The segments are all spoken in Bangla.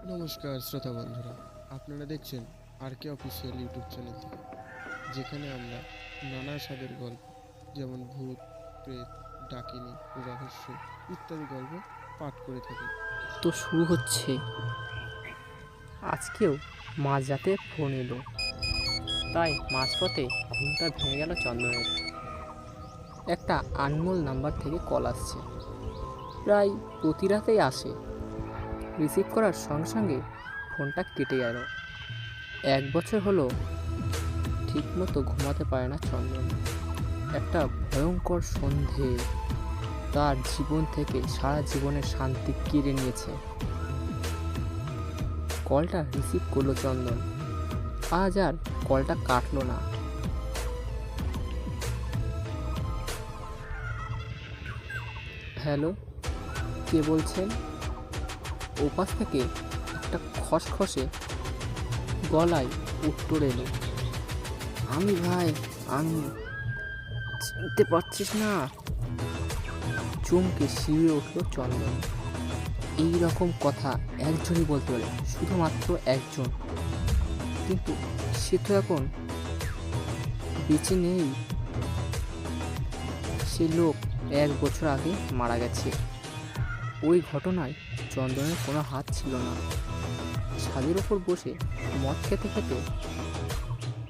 নমস্কার শ্রোতা বন্ধুরা, আপনারা দেখছেন আর কে অফিসিয়াল ইউটিউব চ্যানেল থেকে, যেখানে আমরা নানা স্বাদের গল্প যেমন ভূত, প্রেত, ডাকিনী, রহস্য ইত্যাদি গল্প পাঠ করে থাকি। তো শুরু হচ্ছে। আজকেও মাঝরাতে ফোন এলো, তাই মাঝপথে ঘুমটা ভেঙে গেল চন্দনের। একটা আনমোল নাম্বার থেকে কল আসছে, প্রায় প্রতি রাতেই আসে। রিসিভ করার সঙ্গে সঙ্গে ফোনটা কেটে গেল। 1 বছর হলো ঠিকমতো ঘুমাতে পারে না চন্দন। একটা ভয়ঙ্কর সন্ধে তার জীবন থেকে সারা জীবনের শান্তি কেড়ে নিয়েছে। কলটা রিসিভ করলো চন্দন। আজ আর কলটা কাটলো না। হ্যালো, কে বলছেন? ওপাশ থেকে একটা খসখসে গলায় উত্তর এলো, আমি ভাই, আমি। চিনতে পারছিস না? চমকে শিউরে উঠল চন্দন। এই রকম কথা একজনই বলতে পারে, শুধুমাত্র একজন। কিন্তু সে তো এখন বেঁচে নেই। সে লোক 1 বছর আগে মারা গেছে। ওই ঘটনায় চন্দনের কোনো হাত ছিল না। ছাদের ওপর বসে মদ খেতে খেতে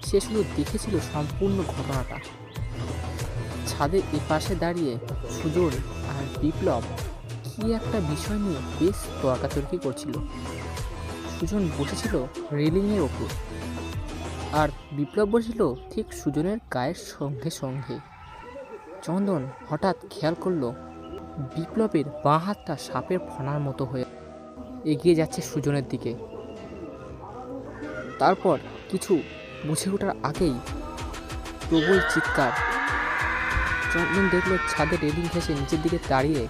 সে শুধু দেখেছিল সম্পূর্ণ ঘটনাটা। ছাদের এপাশে দাঁড়িয়ে সুজন আর বিপ্লব কি একটা বিষয় নিয়ে বেশ তর্কাতর্কি করছিল। সুজন বসেছিল রেলিংয়ের ওপর, আর বিপ্লব বসেছিল ঠিক সুজনের গায়ের সঙ্গে সঙ্গে। চন্দন হঠাৎ খেয়াল করলো বিপ্লবের বাঁ হাতটা সাপের ফণার মতো হয়ে এগিয়ে যাচ্ছে সুজনের দিকে। তারপর কিছু বুঝে ওঠার আগেই প্রবল চিৎকার। চন্দন দেখলো ছাদের রেলিং ঘেঁষে নিচের দিকে দাঁড়িয়ে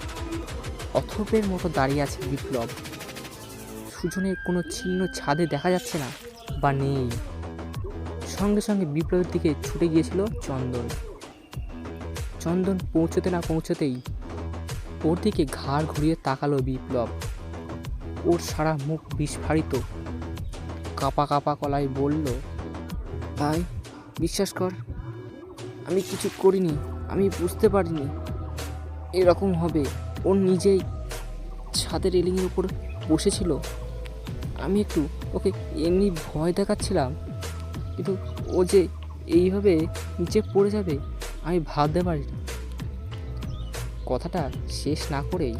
অথর্বের মতো দাঁড়িয়ে আছে বিপ্লব। সুজনের কোনো চিহ্ন ছাদে দেখা যাচ্ছে না বা নেই। সঙ্গে সঙ্গে বিপ্লবের দিকে ছুটে গিয়েছিল চন্দন। চন্দন পৌঁছতে না পৌঁছতেই ওর দিকে ঘাড় ঘুরিয়ে তাকালো বিপ্লব। ওর সারা মুখ বিস্ফারিত, কাঁপা কাঁপা গলায় বলল, ভাই, বিশ্বাস কর, আমি কিছু করিনি। আমি বুঝতে পারিনি এরকম হবে। ও নিজেই ছাদের রেলিংয়ের উপর বসেছিল। আমি একটু ওকে এমনি ভয় দেখাচ্ছিলাম, কিন্তু ও যে এইভাবে নিচে পড়ে যাবে আমি ভাবতে পারিনি। কথাটা শেষ না করেই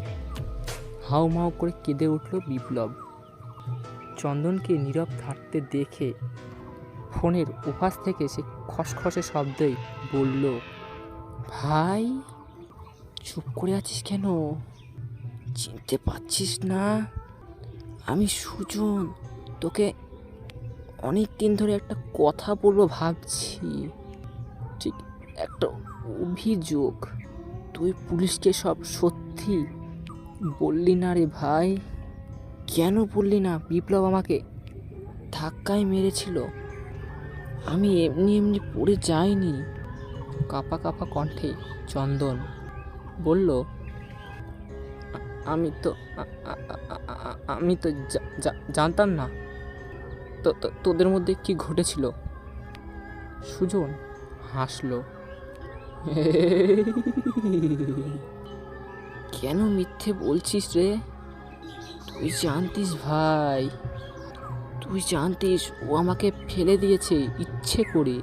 হাউ মাউ করে কেঁদে উঠল বিপ্লব। চন্দনকে নীরব থাকতে দেখে ফোনের ওপাশ থেকে সে খসখসে শব্দেই বলল, ভাই, চুপ করে আছিস কেন? চিনতে পারছিস না? আমি সুজন। তোকে অনেক দিন ধরে একটা কথা বলবো ভাবছি, ঠিক একটা অভিযোগ। তুই পুলিশকে সব সত্যি বললি না রে ভাই? কেন বললি না? বিপ্লব আমাকে ধাক্কায় মেরেছিল, আমি এমনি এমনি পড়ে যাইনি। কাঁপা কাঁপা কণ্ঠে চন্দন বলল, আমি তো আমি তো জানতাম না তোদের মধ্যে কি ঘটেছিল। সুজন হাসলো। কেন মিথ্যে বলছিস রে? তুই জানতিস ভাই, তুই জানতিস ও আমাকে ফেলে দিয়েছে ইচ্ছে করে।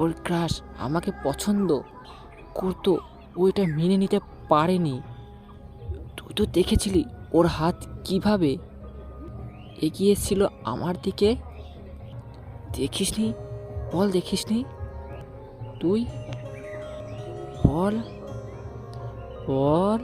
ওর ক্রাশ আমাকে পছন্দ করতো, ও এটা মেনে নিতে পারেনি। তুই তো দেখেছিলি ওর হাত কিভাবে এগিয়েছিল আমার দিকে। দেখিসনি? বল, দেখিসনি তুই? বল বল।